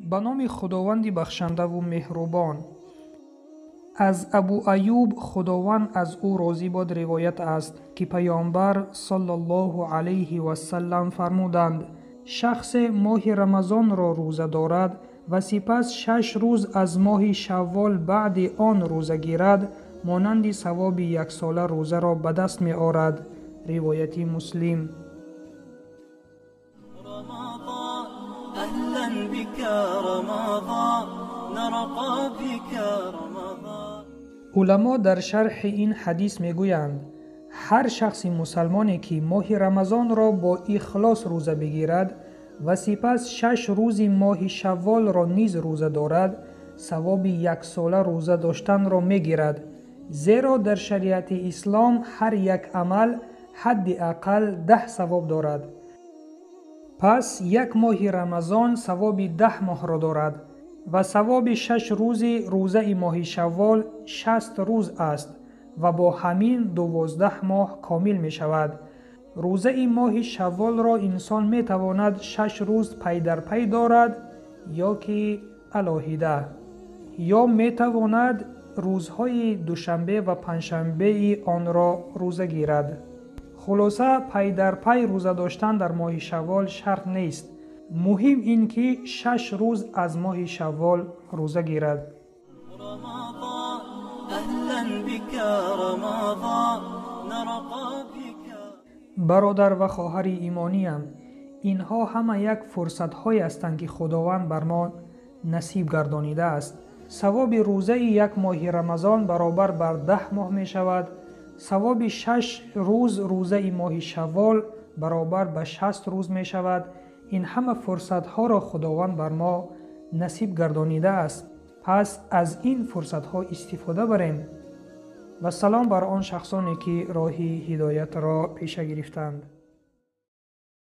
به نام خداوند بخشنده و مهربان. از ابو ایوب خداوند از او راضی باد روایت است که پیامبر صلی الله علیه و سلم فرمودند: شخص ماه رمضان را روزه دارد و سپس 6 روز از ماه شوال بعد آن روزه گیرد، مانند ثواب 1 ساله روزه را به دست می آورد. روایت مسلم. أهلا بك رمضان نرقى بك رمضان. علما در شرح این حدیث می گویند هر شخص مسلمانی که ماه رمضان را با اخلاص روزه بگیرد و سپس 6 روز ماه شوال را نیز روزه دارد، ثواب 1 ساله روزه داشتن را می گیرد، زیرا در شریعت اسلام هر یک عمل حداقل 10 ثواب دارد. پس 1 ماه رمضان ثواب 10 ماه را دارد و ثواب 6 روز روزه ماه شوال 60 روز است و با همین 12 ماه کامل می شود. روزه ماه شوال را انسان می تواند 6 روز پی در پی دارد یا که علاهیده، یا می تواند روزهای دوشنبه و پنجشنبه آن را روزه گیرد. خلاصه پی در پی روزه داشتن در ماه شوال شرط نیست، مهم این که 6 روز از ماه شوال روزه گیرد. رمضان أهلا بك رمضان نرقى بك. برادر و خواهر ایمانیم، اینها همه یک فرصت های هستند که خداوند بر ما نصیب گردانیده است. ثواب روزه 1 ماه رمضان برابر بر 10 ماه می شود. ثواب 6 روز روزه ماه شوال برابر به 60 روز می شود. این همه فرصت ها را خداوند بر ما نصیب گردانیده است. پس از این فرصت ها استفاده بریم. و سلام بر آن شخصانی که راه هدایت را پیش گرفتند.